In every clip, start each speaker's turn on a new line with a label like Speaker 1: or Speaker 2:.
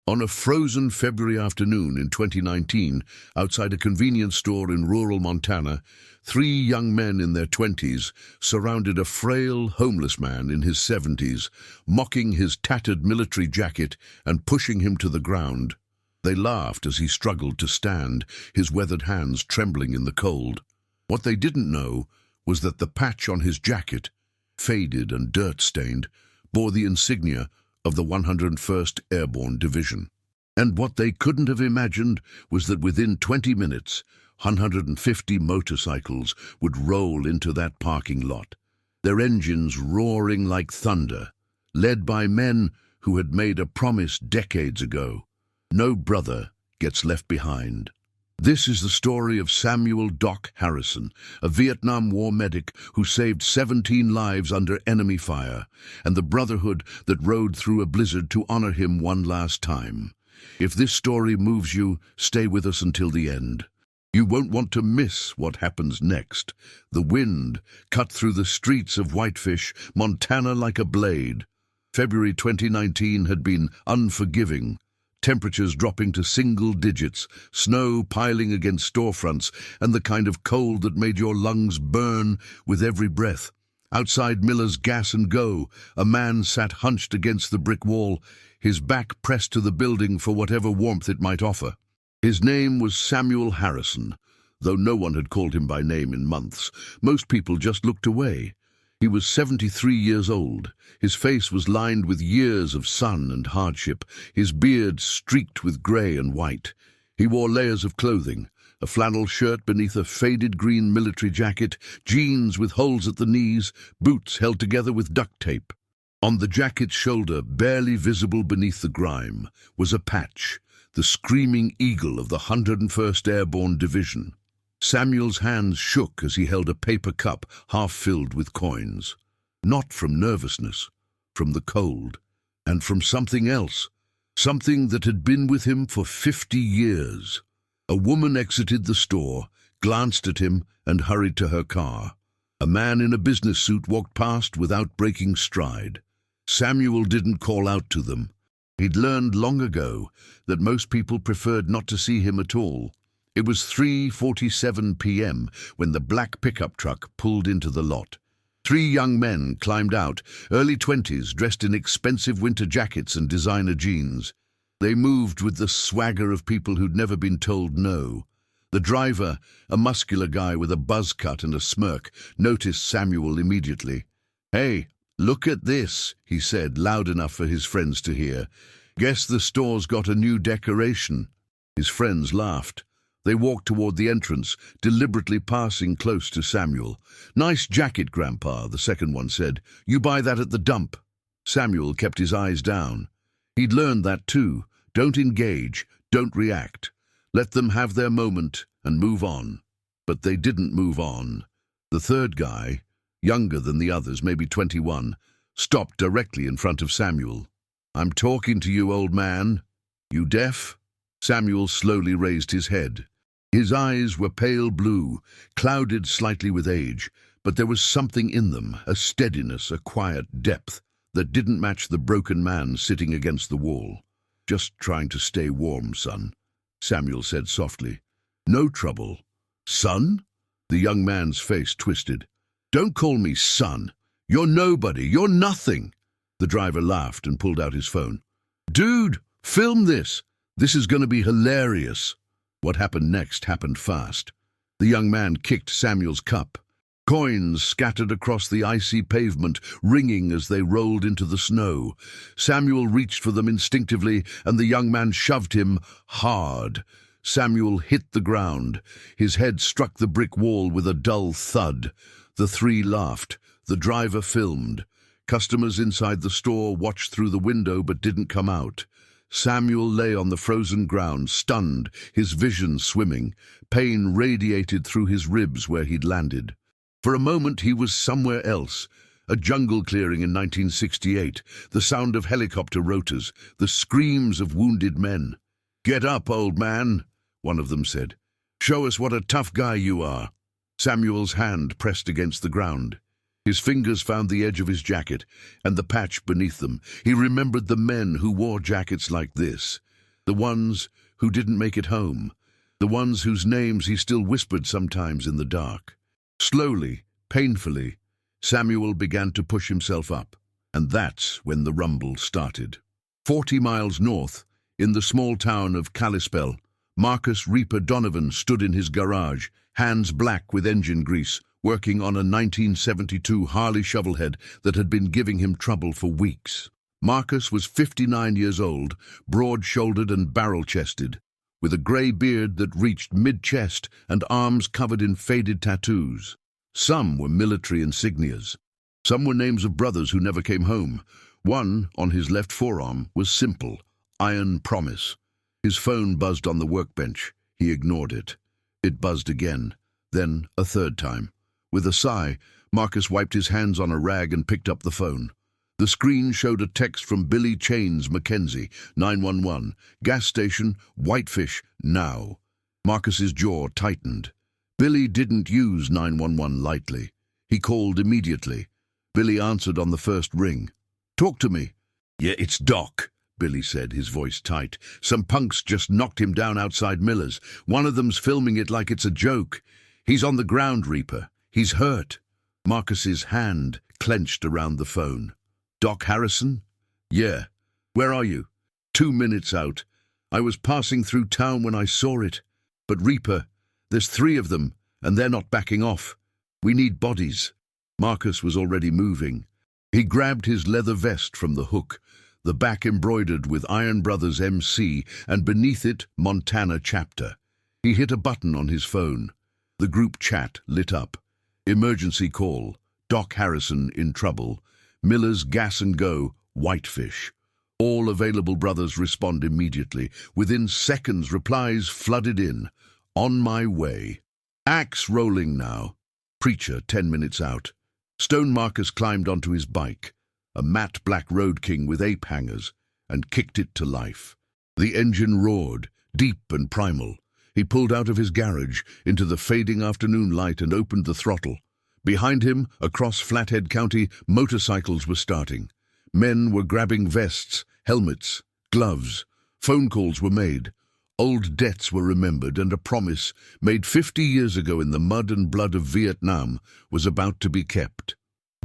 Speaker 1: On a frozen February afternoon in 2019, outside a convenience store in rural Montana, three young men in their 20s surrounded a frail, homeless man in his 70s, mocking his tattered military jacket and pushing him to the ground. They laughed as he struggled to stand, his weathered hands trembling in the cold. What they didn't know was that the patch on his jacket, faded and dirt-stained, bore the insignia of the 101st Airborne Division. And what they couldn't have imagined was that within 20 minutes, 150 motorcycles would roll into that parking lot, their engines roaring like thunder, led by men who had made a promise decades ago. No brother gets left behind. This is the story of Samuel "Doc" Harrison, a Vietnam War medic who saved 17 lives under enemy fire, and the brotherhood that rode through a blizzard to honor him one last time. If this story moves you, stay with us until the end. You won't want to miss what happens next. The wind cut through the streets of Whitefish, Montana like a blade. February 2019 had been unforgiving. Temperatures dropping to single digits, snow piling against storefronts, and the kind of cold that made your lungs burn with every breath. Outside Miller's Gas and Go, a man sat hunched against the brick wall, his back pressed to the building for whatever warmth it might offer. His name was Samuel Harrison, though no one had called him by name in months. Most people just looked away. He was 73 years old. His face was lined with years of sun and hardship, his beard streaked with grey and white. He wore layers of clothing, a flannel shirt beneath a faded green military jacket, jeans with holes at the knees, boots held together with duct tape. On the jacket's shoulder, barely visible beneath the grime, was a patch, the screaming eagle of the 101st Airborne Division. Samuel's hands shook as he held a paper cup half filled with coins. Not from nervousness, from the cold, and from something else, something that had been with him for 50 years. A woman exited the store, glanced at him, and hurried to her car. A man in a business suit walked past without breaking stride. Samuel didn't call out to them. He'd learned long ago that most people preferred not to see him at all. It was 3:47 p.m. when the black pickup truck pulled into the lot. Three young men climbed out, early 20s, dressed in expensive winter jackets and designer jeans. They moved with the swagger of people who'd never been told no. The driver, a muscular guy with a buzz cut and a smirk, noticed Samuel immediately. "Hey, look at this," he said, loud enough for his friends to hear. "Guess the store's got a new decoration." His friends laughed. They walked toward the entrance, deliberately passing close to Samuel. "Nice jacket, Grandpa," the second one said. "You buy that at the dump." Samuel kept his eyes down. He'd learned that too. Don't engage, don't react. Let them have their moment and move on. But they didn't move on. The third guy, younger than the others, maybe 21, stopped directly in front of Samuel. "I'm talking to you, old man. You deaf?" Samuel slowly raised his head. His eyes were pale blue, clouded slightly with age, but there was something in them, a steadiness, a quiet depth, that didn't match the broken man sitting against the wall. "Just trying to stay warm, son," Samuel said softly. "No trouble." "Son?" The young man's face twisted. "Don't call me son. You're nobody. You're nothing." The driver laughed and pulled out his phone. "Dude, film this. This is going to be hilarious." What happened next happened fast. The young man kicked Samuel's cup. Coins scattered across the icy pavement, ringing as they rolled into the snow. Samuel reached for them instinctively, and the young man shoved him hard. Samuel hit the ground. His head struck the brick wall with a dull thud. The three laughed. The driver filmed. Customers inside the store watched through the window but didn't come out. Samuel lay on the frozen ground, stunned, his vision swimming. Pain radiated through his ribs where he'd landed. For a moment he was somewhere else. A jungle clearing in 1968, the sound of helicopter rotors, the screams of wounded men. "Get up, old man," one of them said. "Show us what a tough guy you are." Samuel's hand pressed against the ground. His fingers found the edge of his jacket and the patch beneath them. He remembered the men who wore jackets like this. The ones who didn't make it home. The ones whose names he still whispered sometimes in the dark. Slowly, painfully, Samuel began to push himself up. And that's when the rumble started. 40 miles north, in the small town of Kalispell, Marcus Reaper Donovan stood in his garage, hands black with engine grease, working on a 1972 Harley shovelhead that had been giving him trouble for weeks. Marcus was 59 years old, broad-shouldered and barrel-chested, with a grey beard that reached mid-chest and arms covered in faded tattoos. Some were military insignias. Some were names of brothers who never came home. One, on his left forearm, was simple, Iron Promise. His phone buzzed on the workbench. He ignored it. It buzzed again, then a third time. With a sigh, Marcus wiped his hands on a rag and picked up the phone. The screen showed a text from Billy Chains Mackenzie, 911, gas station, Whitefish, now. Marcus's jaw tightened. Billy didn't use 911 lightly. He called immediately. Billy answered on the first ring. "Talk to me." "Yeah, it's Doc," Billy said, his voice tight. "Some punks just knocked him down outside Miller's. One of them's filming it like it's a joke. He's on the ground, Reaper. He's hurt." Marcus's hand clenched around the phone. "Doc Harrison?" "Yeah. Where are you?" 2 minutes out. I was passing through town when I saw it. But Reaper, there's 3 of them, and they're not backing off. We need bodies." Marcus was already moving. He grabbed his leather vest from the hook, the back embroidered with Iron Brothers MC, and beneath it, Montana chapter. He hit a button on his phone. The group chat lit up. Emergency call. Doc Harrison in trouble. Miller's Gas and Go, Whitefish. All available brothers respond immediately. Within seconds, replies flooded in. On my way. Axe rolling now. Preacher 10 minutes out. Stone Marcus climbed onto his bike, a matte black Road King with ape hangers, and kicked it to life. The engine roared, deep and primal. He pulled out of his garage into the fading afternoon light and opened the throttle. Behind him, across Flathead County, motorcycles were starting. Men were grabbing vests, helmets, gloves. Phone calls were made. Old debts were remembered, and a promise made 50 years ago in the mud and blood of Vietnam was about to be kept.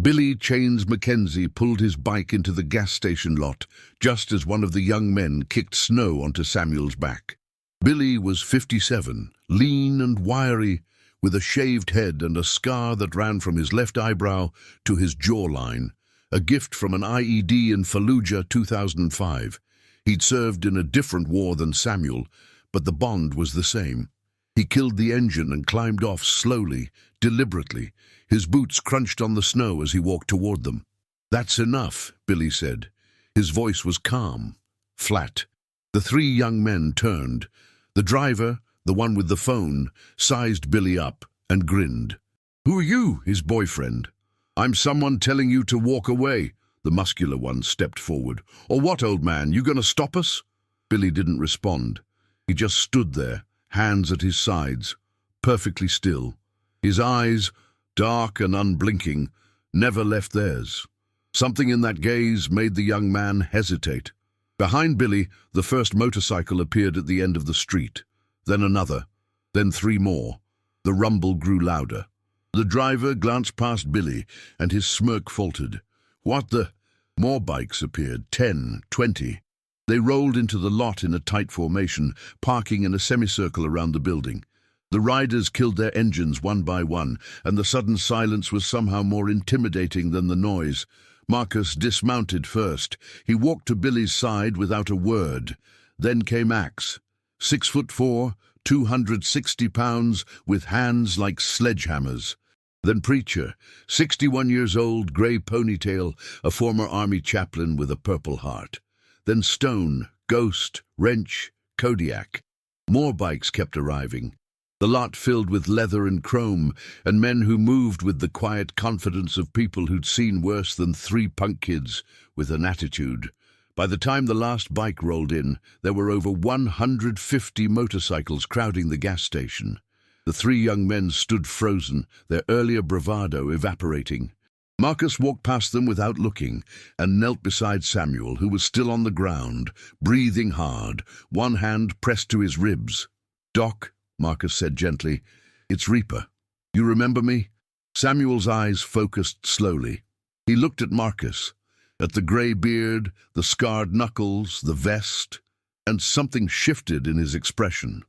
Speaker 1: Billy Chains Mackenzie pulled his bike into the gas station lot just as one of the young men kicked snow onto Samuel's back. Billy was 57, lean and wiry, with a shaved head and a scar that ran from his left eyebrow to his jawline, a gift from an IED in Fallujah 2005. He'd served in a different war than Samuel, but the bond was the same. He killed the engine and climbed off slowly, deliberately. His boots crunched on the snow as he walked toward them. "That's enough," Billy said. His voice was calm, flat. The 3 young men turned. The driver, the one with the phone, sized Billy up and grinned. "Who are you?" his boyfriend. "I'm someone telling you to walk away." The muscular one stepped forward. "Or what, old man? You gonna stop us?" Billy didn't respond. He just stood there, hands at his sides, perfectly still. His eyes, dark and unblinking, never left theirs. Something in that gaze made the young man hesitate. Behind Billy, the first motorcycle appeared at the end of the street. Then another. Then 3 more. The rumble grew louder. The driver glanced past Billy, and his smirk faltered. "What the—" More bikes appeared, 10, 20. They rolled into the lot in a tight formation, parking in a semicircle around the building. The riders killed their engines one by one, and the sudden silence was somehow more intimidating than the noise. Marcus dismounted first. He walked to Billy's side without a word. Then came Axe, 6'4", 260 pounds, with hands like sledgehammers. Then Preacher, 61 years old, grey ponytail, a former army chaplain with a purple heart. Then Stone, Ghost, Wrench, Kodiak. More bikes kept arriving. The lot filled with leather and chrome, and men who moved with the quiet confidence of people who'd seen worse than 3 punk kids with an attitude. By the time the last bike rolled in, there were over 150 motorcycles crowding the gas station. The 3 young men stood frozen, their earlier bravado evaporating. Marcus walked past them without looking and knelt beside Samuel, who was still on the ground, breathing hard, one hand pressed to his ribs. "Doc," Marcus said gently, "it's Reaper. You remember me?" Samuel's eyes focused slowly. He looked at Marcus, at the grey beard, the scarred knuckles, the vest, and something shifted in his expression.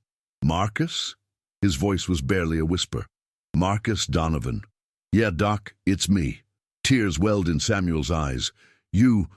Speaker 1: "Marcus?" His voice was barely a whisper. "Marcus Donovan." "Yeah, Doc, it's me." Tears welled in Samuel's eyes. You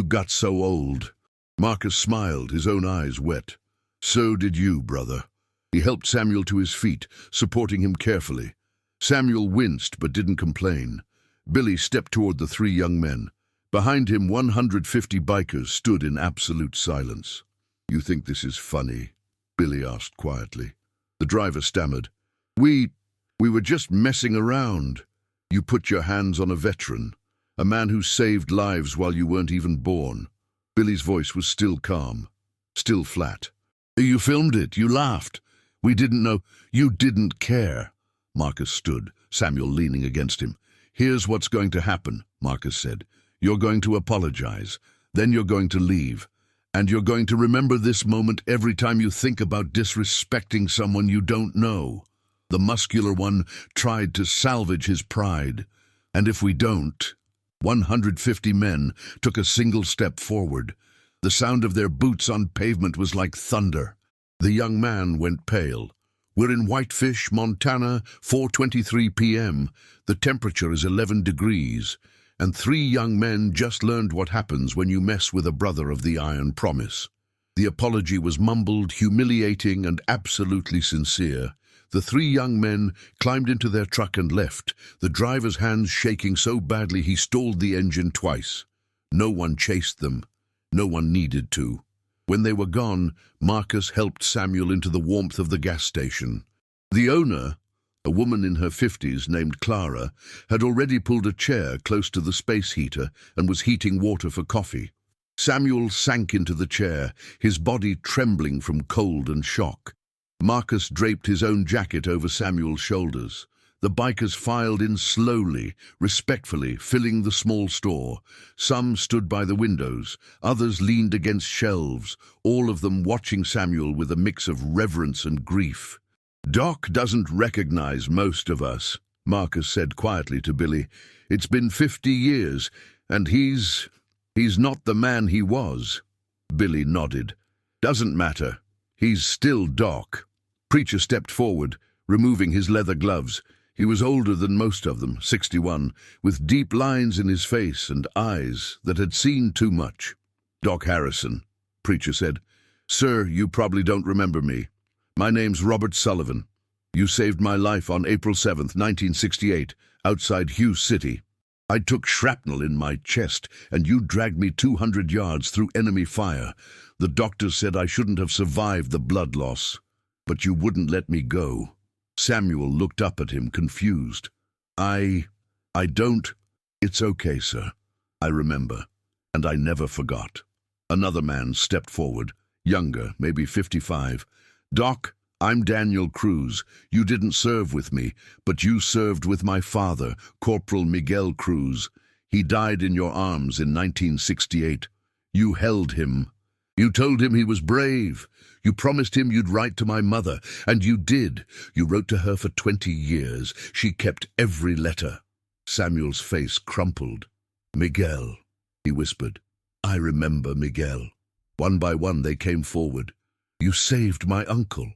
Speaker 1: got so old." Marcus smiled, his own eyes wet. "So did you, brother." He helped Samuel to his feet, supporting him carefully. Samuel winced but didn't complain. Billy stepped toward the three young men. Behind him, 150 bikers stood in absolute silence. "You think this is funny?" Billy asked quietly. The driver stammered. We were just messing around." "You put your hands on a veteran, a man who saved lives while you weren't even born." Billy's voice was still calm, still flat. "You filmed it, you laughed. We didn't know. You didn't care." Marcus stood, Samuel leaning against him. "Here's what's going to happen," Marcus said. "You're going to apologize. Then you're going to leave. And you're going to remember this moment every time you think about disrespecting someone you don't know." The muscular one tried to salvage his pride. "And if we don't..." 150 men took a single step forward. The sound of their boots on pavement was like thunder. The young man went pale. "We're in Whitefish, Montana, 4:23 p.m. The temperature is 11 degrees. And 3 young men just learned what happens when you mess with a brother of the Iron Promise." The apology was mumbled, humiliating, and absolutely sincere. The 3 young men climbed into their truck and left, the driver's hands shaking so badly he stalled the engine twice. No one chased them. No one needed to. When they were gone, Marcus helped Samuel into the warmth of the gas station. The owner, a woman in her 50s named Clara, had already pulled a chair close to the space heater and was heating water for coffee. Samuel sank into the chair, his body trembling from cold and shock. Marcus draped his own jacket over Samuel's shoulders. The bikers filed in slowly, respectfully, filling the small store. Some stood by the windows, others leaned against shelves, all of them watching Samuel with a mix of reverence and grief. "Doc doesn't recognize most of us," Marcus said quietly to Billy. "It's been 50 years, and he's not the man he was." Billy nodded. "Doesn't matter. He's still Doc." Preacher stepped forward, removing his leather gloves. He was older than most of them, 61, with deep lines in his face and eyes that had seen too much. "Doc Harrison," Preacher said. "Sir, you probably don't remember me. My name's Robert Sullivan. You saved my life on April 7th, 1968, outside Hughes City. I took shrapnel in my chest, and you dragged me 200 yards through enemy fire. The doctors said I shouldn't have survived the blood loss, but you wouldn't let me go." Samuel looked up at him, confused. I don't..." "It's okay, sir. I remember, and I never forgot." Another man stepped forward, younger, maybe 55. "Doc, I'm Daniel Cruz. You didn't serve with me, but you served with my father, Corporal Miguel Cruz. He died in your arms in 1968. You held him. You told him he was brave. You promised him you'd write to my mother, and you did. You wrote to her for 20 years. She kept every letter." Samuel's face crumpled. "Miguel," he whispered. "I remember Miguel." One by one they came forward. "You saved my uncle.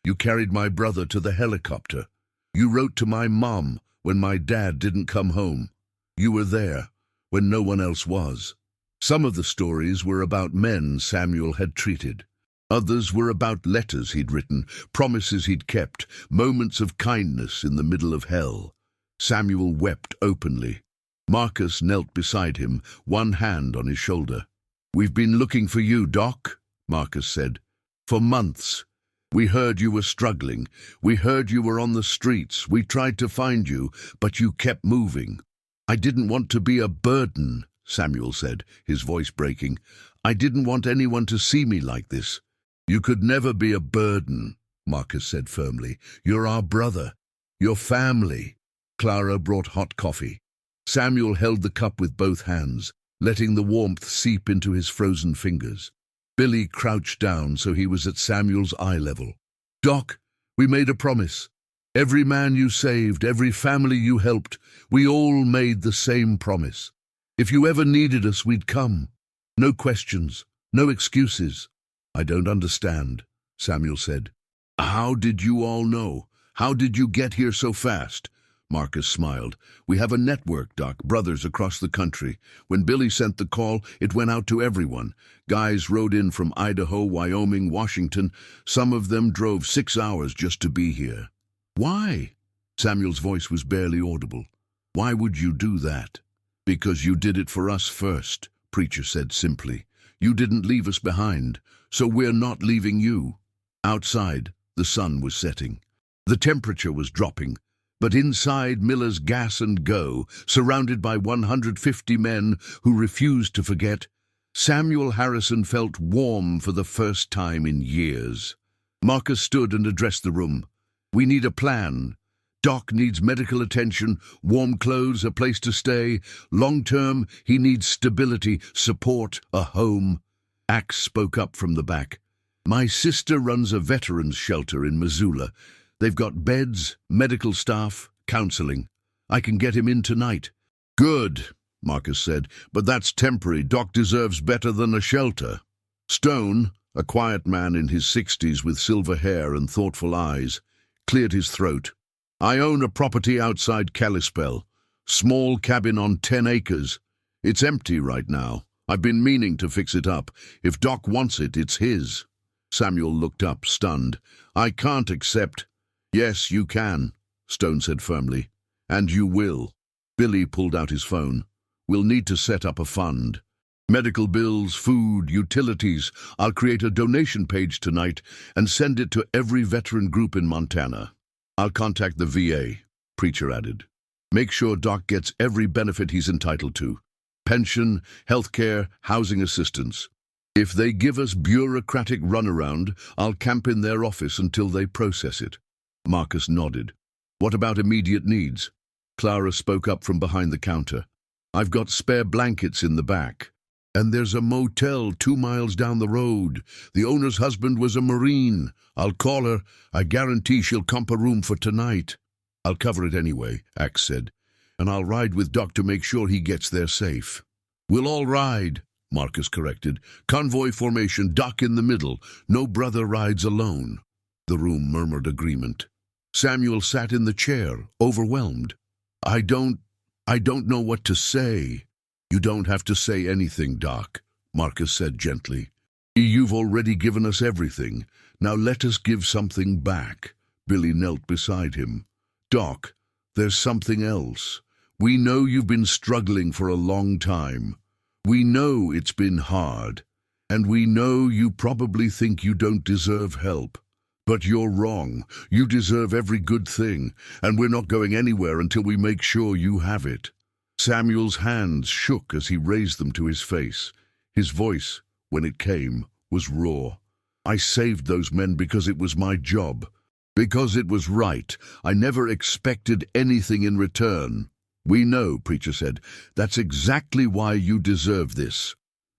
Speaker 1: You carried my brother to the helicopter. You wrote to my mom when my dad didn't come home. You were there when no one else was." Some of the stories were about men Samuel had treated. Others were about letters he'd written, promises he'd kept, moments of kindness in the middle of hell. Samuel wept openly. Marcus knelt beside him, one hand on his shoulder. "We've been looking for you, Doc," Marcus said. "For months. We heard you were struggling. We heard you were on the streets. We tried to find you, but you kept moving." "I didn't want to be a burden," Samuel said, his voice breaking. "I didn't want anyone to see me like this." "You could never be a burden," Marcus said firmly. "You're our brother. Your family." Clara brought hot coffee. Samuel held the cup with both hands, letting the warmth seep into his frozen fingers. Billy crouched down so he was at Samuel's eye level. "Doc, we made a promise. Every man you saved, every family you helped, we all made the same promise. If you ever needed us, we'd come. No questions, no excuses." "I don't understand," Samuel said. "How did you all know? How did you get here so fast?" Marcus smiled. "We have a network, Doc, brothers across the country. When Billy sent the call, it went out to everyone. Guys rode in from Idaho, Wyoming, Washington. Some of them drove 6 hours just to be here." "Why?" Samuel's voice was barely audible. "Why would you do that?" "Because you did it for us first," Preacher said simply. "You didn't leave us behind, so we're not leaving you." Outside, the sun was setting. The temperature was dropping. But inside Miller's gas and go, surrounded by 150 men who refused to forget, Samuel Harrison felt warm for the first time in years. Marcus stood and addressed the room. "We need a plan. Doc needs medical attention, warm clothes, a place to stay. Long-term, he needs stability, support, a home." Axe spoke up from the back. "My sister runs a veterans shelter in Missoula. They've got beds, medical staff, counseling. I can get him in tonight." "Good," Marcus said, "but that's temporary. Doc deserves better than a shelter." Stone, a quiet man in his 60s with silver hair and thoughtful eyes, cleared his throat. "I own a property outside Kalispell. Small cabin on 10 acres. It's empty right now. I've been meaning to fix it up. If Doc wants it, it's his." Samuel looked up, stunned. "I can't accept—" "Yes, you can," Stone said firmly. "And you will." Billy pulled out his phone. "We'll need to set up a fund. Medical bills, food, utilities. I'll create a donation page tonight and send it to every veteran group in Montana. I'll contact the VA," Preacher added. "Make sure Doc gets every benefit he's entitled to. Pension, health care, housing assistance. If they give us bureaucratic runaround, I'll camp in their office until they process it." Marcus nodded. "What about immediate needs?" Clara spoke up from behind the counter. "I've got spare blankets in the back. And there's a motel 2 miles down the road. The owner's husband was a Marine. I'll call her. I guarantee she'll comp a room for tonight." "I'll cover it anyway," Axe said. "And I'll ride with Doc to make sure he gets there safe." "We'll all ride," Marcus corrected. "Convoy formation, Doc in the middle. No brother rides alone." The room murmured agreement. Samuel sat in the chair, overwhelmed. I don't know what to say." "You don't have to say anything, Doc," Marcus said gently. "You've already given us everything. Now let us give something back." Billy knelt beside him. "Doc, there's something else. We know you've been struggling for a long time. We know it's been hard. And we know you probably think you don't deserve help. But you're wrong. You deserve every good thing, and we're not going anywhere until we make sure you have it." Samuel's hands shook as he raised them to his face. His voice, when it came, was raw. "I saved those men because it was my job. Because it was right. I never expected anything in return." "We know," Preacher said. "That's exactly why you deserve this."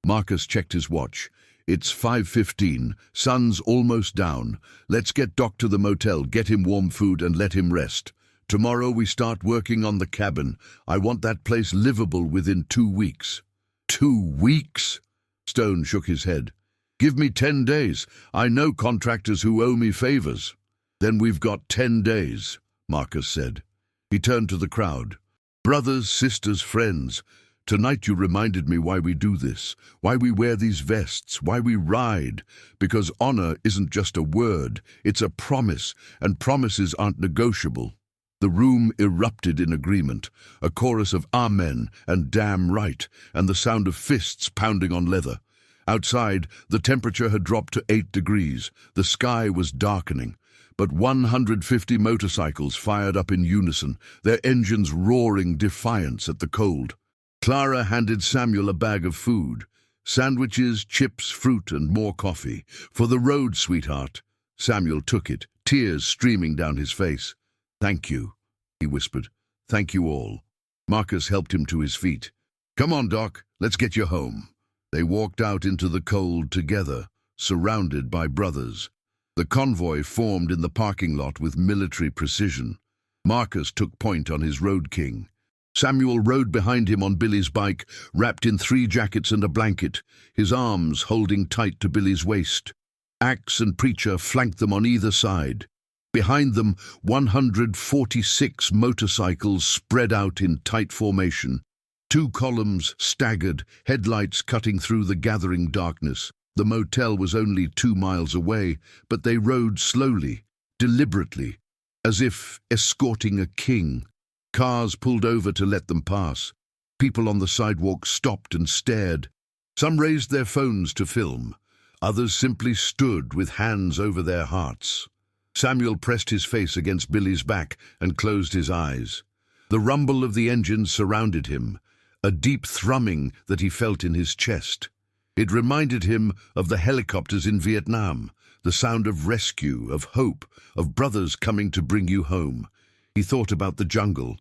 Speaker 1: Marcus checked his watch. "It's 5:15. Sun's almost down. Let's get Doc to the motel, get him warm food, and let him rest. Tomorrow we start working on the cabin. I want that place livable within 2 weeks." 2 weeks? Stone shook his head. "Give me 10 days. I know contractors who owe me favors." "Then we've got 10 days, Marcus said. He turned to the crowd. "Brothers, sisters, friends, tonight you reminded me why we do this, why we wear these vests, why we ride. Because honor isn't just a word, it's a promise, and promises aren't negotiable." The room erupted in agreement, a chorus of "Amen" and "Damn right," and the sound of fists pounding on leather. Outside, the temperature had dropped to 8 degrees. The sky was darkening. But 150 motorcycles fired up in unison, their engines roaring defiance at the cold. Clara handed Samuel a bag of food. "Sandwiches, chips, fruit, and more coffee. For the road, sweetheart." Samuel took it, tears streaming down his face. "Thank you," he whispered. "Thank you all." Marcus helped him to his feet. "Come on, Doc, let's get you home." They walked out into the cold together, surrounded by brothers. The convoy formed in the parking lot with military precision. Marcus took point on his road king. Samuel rode behind him on Billy's bike, wrapped in 3 jackets and a blanket, his arms holding tight to Billy's waist. Axe and Preacher flanked them on either side. Behind them, 146 motorcycles spread out in tight formation. 2 columns staggered, headlights cutting through the gathering darkness. The motel was only 2 miles away, but they rode slowly, deliberately, as if escorting a king. Cars pulled over to let them pass. People on the sidewalk stopped and stared. Some raised their phones to film. Others simply stood with hands over their hearts. Samuel pressed his face against Billy's back and closed his eyes. The rumble of the engines surrounded him, a deep thrumming that he felt in his chest. It reminded him of the helicopters in Vietnam, the sound of rescue, of hope, of brothers coming to bring you home. He thought about the jungle,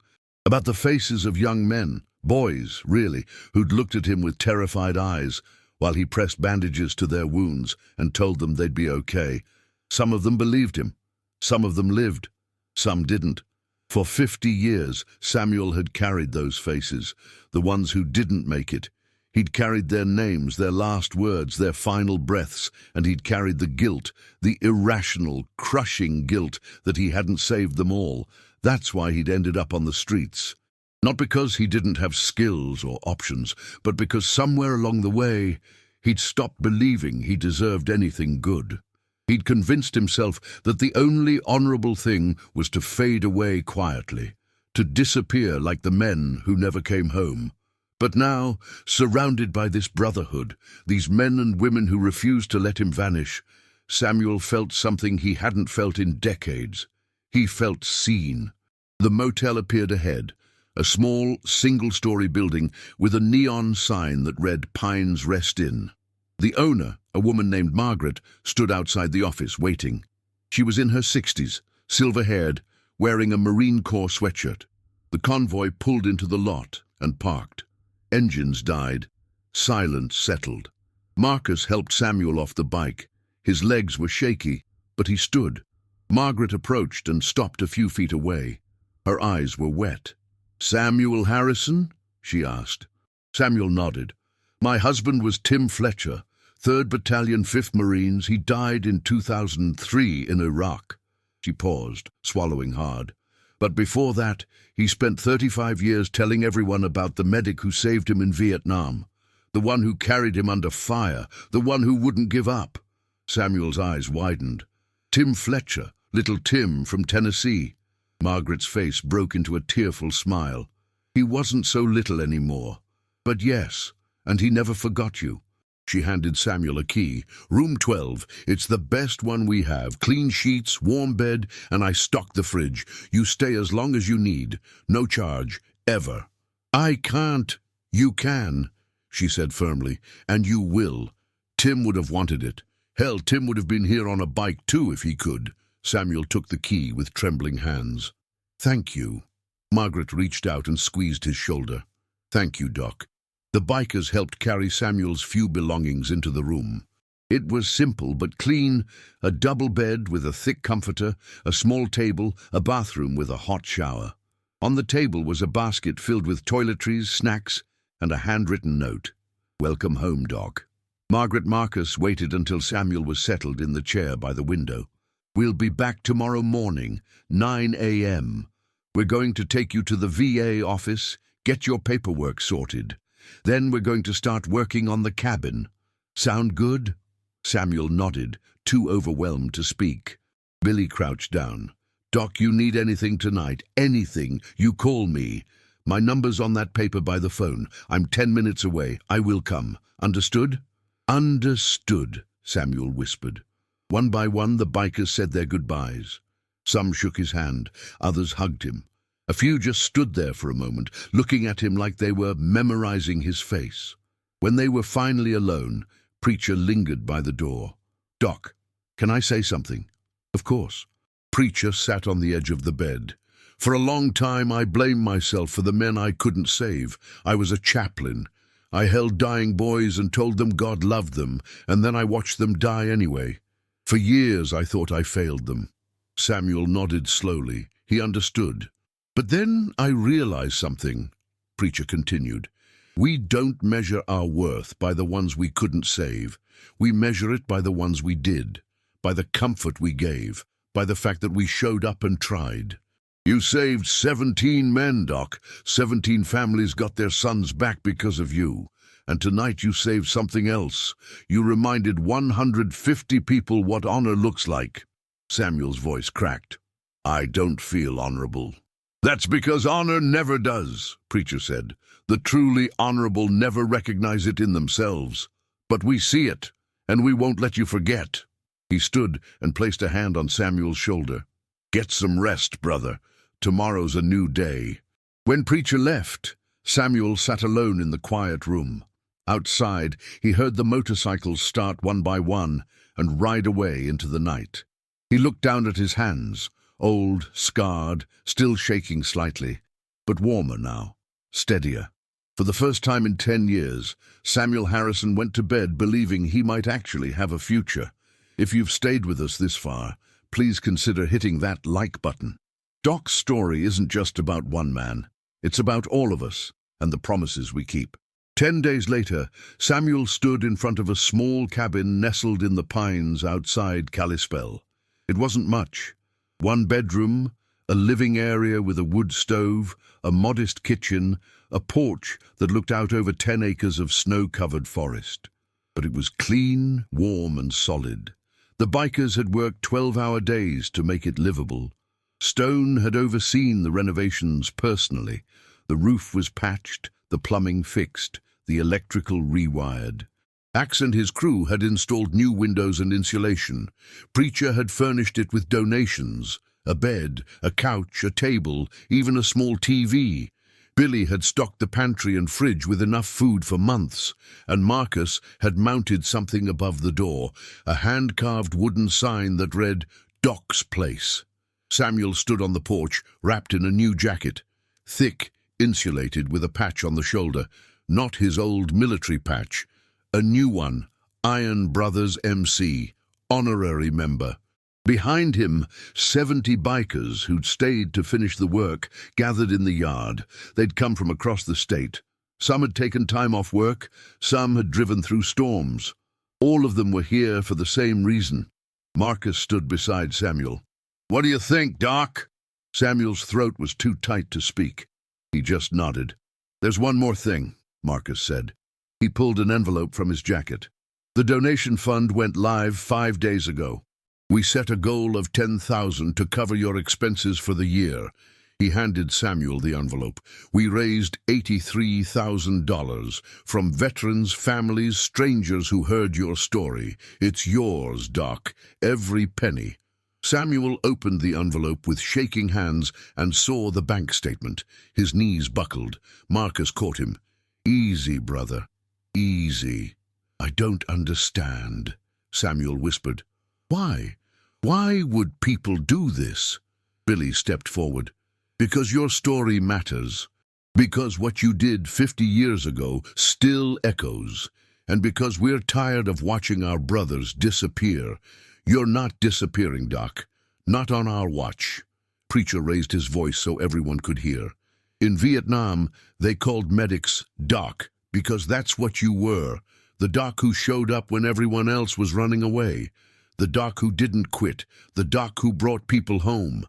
Speaker 1: about the faces of young men, boys, really, who'd looked at him with terrified eyes while he pressed bandages to their wounds and told them they'd be okay. Some of them believed him. Some of them lived. Some didn't. For 50 years, Samuel had carried those faces, the ones who didn't make it. He'd carried their names, their last words, their final breaths, and he'd carried the guilt, the irrational, crushing guilt that he hadn't saved them all. That's why he'd ended up on the streets. Not because he didn't have skills or options, but because somewhere along the way, he'd stopped believing he deserved anything good. He'd convinced himself that the only honorable thing was to fade away quietly, to disappear like the men who never came home. But now, surrounded by this brotherhood, these men and women who refused to let him vanish, Samuel felt something he hadn't felt in decades. He felt seen. The motel appeared ahead, a small, single-story building with a neon sign that read Pines Rest Inn. The owner, a woman named Margaret, stood outside the office waiting. She was in her 60s, silver-haired, wearing a Marine Corps sweatshirt. The convoy pulled into the lot and parked. Engines died. Silence settled. Marcus helped Samuel off the bike. His legs were shaky, but he stood. Margaret approached and stopped a few feet away. Her eyes were wet. "Samuel Harrison?" she asked. Samuel nodded. "My husband was Tim Fletcher, 3rd Battalion, 5th Marines. He died in 2003 in Iraq." She paused, swallowing hard. "But before that, he spent 35 years telling everyone about the medic who saved him in Vietnam, the one who carried him under fire, the one who wouldn't give up." Samuel's eyes widened. "Tim Fletcher, little Tim from Tennessee." Margaret's face broke into a tearful smile. "He wasn't so little anymore. But yes, and he never forgot you." She handed Samuel a key. "Room 12. It's the best one we have. Clean sheets, warm bed, and I stocked the fridge. You stay as long as you need. No charge. Ever." "I can't." "You can," she said firmly, "and you will. Tim would have wanted it. Hell, Tim would have been here on a bike too if he could." Samuel took the key with trembling hands. "Thank you." Margaret reached out and squeezed his shoulder. "Thank you, Doc." The bikers helped carry Samuel's few belongings into the room. It was simple but clean, a double bed with a thick comforter, a small table, a bathroom with a hot shower. On the table was a basket filled with toiletries, snacks, and a handwritten note. "Welcome home, Doc." Margaret Marcus waited until Samuel was settled in the chair by the window. "We'll be back tomorrow morning, 9 a.m. We're going to take you to the VA office, get your paperwork sorted. Then we're going to start working on the cabin. Sound good?" Samuel nodded, too overwhelmed to speak. Billy crouched down. "Doc, you need anything tonight, anything, you call me. My number's on that paper by the phone. I'm 10 minutes away. I will come. Understood?" "Understood," Samuel whispered. One by one, the bikers said their goodbyes. Some shook his hand, others hugged him. A few just stood there for a moment, looking at him like they were memorizing his face. When they were finally alone, Preacher lingered by the door. "Doc, can I say something?" "Of course." Preacher sat on the edge of the bed. For a long time I blamed myself for the men I couldn't save. I was a chaplain. I held dying boys and told them God loved them, and then I watched them die anyway. For years I thought I failed them." Samuel nodded slowly. He understood. "But then I realized something," Preacher continued. "We don't measure our worth by the ones we couldn't save. We measure it by the ones we did, by the comfort we gave, by the fact that we showed up and tried. You saved 17 men, Doc. 17 families got their sons back because of you. And tonight you saved something else. You reminded 150 people what honor looks like." Samuel's voice cracked. "I don't feel honorable." "That's because honor never does," Preacher said. "The truly honorable never recognize it in themselves. But we see it, and we won't let you forget." He stood and placed a hand on Samuel's shoulder. "Get some rest, brother. Tomorrow's a new day." When Preacher left, Samuel sat alone in the quiet room. Outside, he heard the motorcycles start one by one and ride away into the night. He looked down at his hands, old, scarred, still shaking slightly, but warmer now, steadier. For the first time in 10 years, Samuel Harrison went to bed believing he might actually have a future. If you've stayed with us this far, please consider hitting that like button. Doc's story isn't just about one man. It's about all of us and the promises we keep. 10 days later, Samuel stood in front of a small cabin nestled in the pines outside Kalispell. It wasn't much. 1 bedroom, a living area with a wood stove, a modest kitchen, a porch that looked out over 10 acres of snow-covered forest. But it was clean, warm, and solid. The bikers had worked 12-hour days to make it livable. Stone had overseen the renovations personally. The roof was patched, the plumbing fixed, the electrical rewired. Axe and his crew had installed new windows and insulation. Preacher had furnished it with donations, a bed, a couch, a table, even a small TV. Billy had stocked the pantry and fridge with enough food for months, and Marcus had mounted something above the door, a hand-carved wooden sign that read, "Doc's Place." Samuel stood on the porch, wrapped in a new jacket, thick, insulated with a patch on the shoulder, not his old military patch, a new one, Iron Brothers MC, honorary member. Behind him, 70 bikers who'd stayed to finish the work gathered in the yard. They'd come from across the state. Some had taken time off work, some had driven through storms. All of them were here for the same reason. Marcus stood beside Samuel. "What do you think, Doc?" Samuel's throat was too tight to speak. He just nodded. "There's one more thing," Marcus said. He pulled an envelope from his jacket. "The donation fund went live 5 days ago. We set a goal of $10,000 to cover your expenses for the year." He handed Samuel the envelope. "We raised $83,000 from veterans, families, strangers who heard your story. It's yours, Doc, every penny." Samuel opened the envelope with shaking hands and saw the bank statement. His knees buckled. Marcus caught him. "Easy, brother, easy." "I don't understand," Samuel whispered. "Why? Why would people do this?" Billy stepped forward. "Because your story matters. Because what you did 50 years ago still echoes. And because we're tired of watching our brothers disappear. You're not disappearing, Doc. Not on our watch." Preacher raised his voice so everyone could hear. "In Vietnam, they called medics Doc, because that's what you were. The Doc who showed up when everyone else was running away. The Doc who didn't quit. The Doc who brought people home."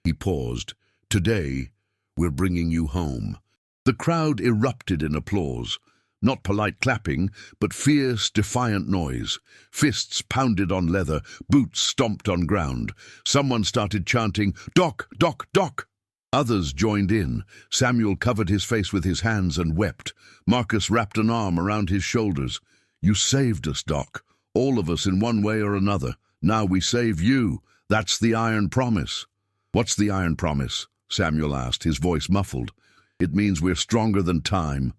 Speaker 1: He paused. "Today, we're bringing you home." The crowd erupted in applause. Not polite clapping, but fierce, defiant noise. Fists pounded on leather, boots stomped on ground. Someone started chanting, "Doc, Doc, Doc!" Others joined in. Samuel covered his face with his hands and wept. Marcus wrapped an arm around his shoulders. "You saved us, Doc. All of us in one way or another. Now we save you. That's the iron promise." "What's the iron promise?" Samuel asked, his voice muffled. "It means we're stronger than time.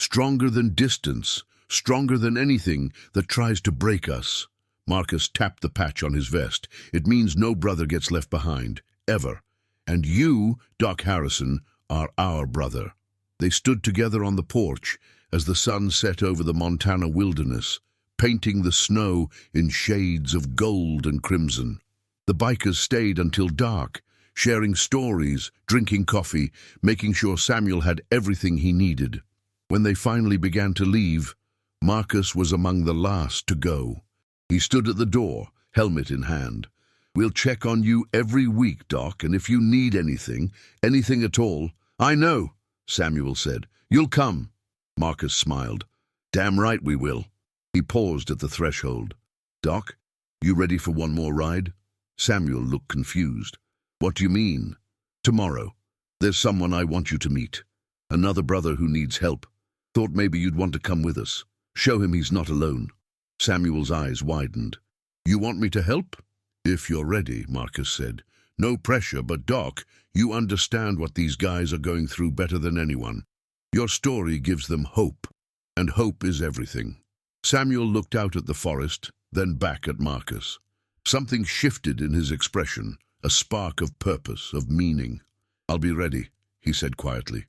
Speaker 1: Stronger than distance, stronger than anything that tries to break us." Marcus tapped the patch on his vest. "It means no brother gets left behind, ever. And you, Doc Harrison, are our brother." They stood together on the porch as the sun set over the Montana wilderness, painting the snow in shades of gold and crimson. The bikers stayed until dark, sharing stories, drinking coffee, making sure Samuel had everything he needed. When they finally began to leave, Marcus was among the last to go. He stood at the door, helmet in hand. "We'll check on you every week, Doc, and if you need anything at all—" "I know," Samuel said. "You'll come." Marcus smiled. "Damn right we will." He paused at the threshold. "Doc, you ready for one more ride?" Samuel looked confused. "What do you mean?" "Tomorrow. There's someone I want you to meet. Another brother who needs help. Thought maybe you'd want to come with us. Show him he's not alone." Samuel's eyes widened. "You want me to help?" "If you're ready," Marcus said. "No pressure, but Doc, you understand what these guys are going through better than anyone. Your story gives them hope, and hope is everything." Samuel looked out at the forest, then back at Marcus. Something shifted in his expression, a spark of purpose, of meaning. "I'll be ready," he said quietly.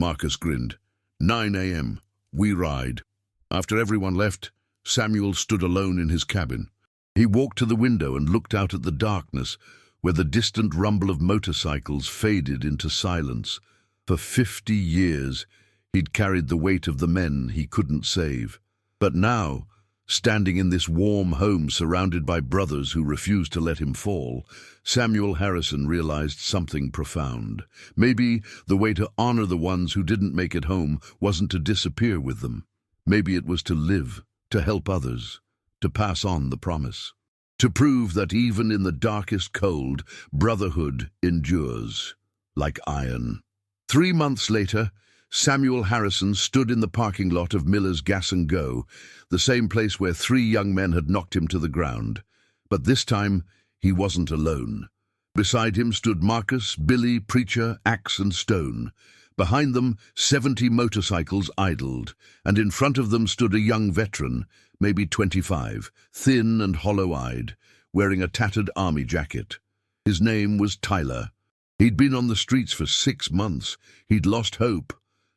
Speaker 1: Marcus grinned. 9 a.m. We ride." After everyone left, Samuel stood alone in his cabin. He walked to the window and looked out at the darkness, where the distant rumble of motorcycles faded into silence. For 50 years, he'd carried the weight of the men he couldn't save. But now, standing in this warm home surrounded by brothers who refused to let him fall, Samuel Harrison realized something profound. Maybe the way to honor the ones who didn't make it home wasn't to disappear with them. Maybe it was to live, to help others, to pass on the promise. To prove that even in the darkest cold, brotherhood endures, like iron. 3 months later, Samuel Harrison stood in the parking lot of Miller's Gas and Go, the same place where 3 young men had knocked him to the ground. But this time, he wasn't alone. Beside him stood Marcus, Billy, Preacher, Axe and Stone. Behind them, 70 motorcycles idled, and in front of them stood a young veteran, maybe 25, thin and hollow-eyed, wearing a tattered army jacket. His name was Tyler. He'd been on the streets for 6 months. He'd lost hope.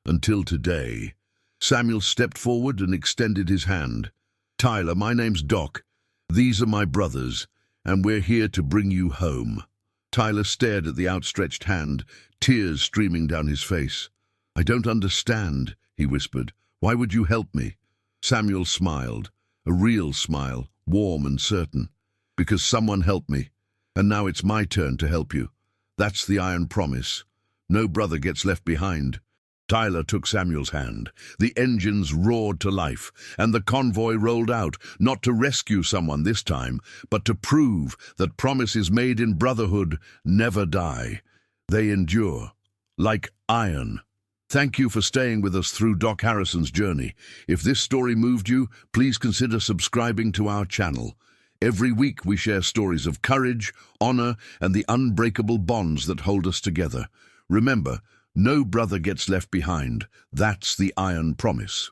Speaker 1: Until today. Samuel stepped forward and extended his hand. "Tyler, my name's Doc. These are my brothers, and we're here to bring you home." Tyler stared at the outstretched hand, tears streaming down his face. "I don't understand," he whispered. "Why would you help me?" Samuel smiled, a real smile, warm and certain. "Because someone helped me, and now it's my turn to help you. That's the iron promise. No brother gets left behind." Tyler took Samuel's hand. The engines roared to life, and the convoy rolled out, not to rescue someone this time, but to prove that promises made in brotherhood never die. They endure, like iron. Thank you for staying with us through Doc Harrison's journey. If this story moved you, please consider subscribing to our channel. Every week we share stories of courage, honor, and the unbreakable bonds that hold us together. Remember, no brother gets left behind. That's the iron promise.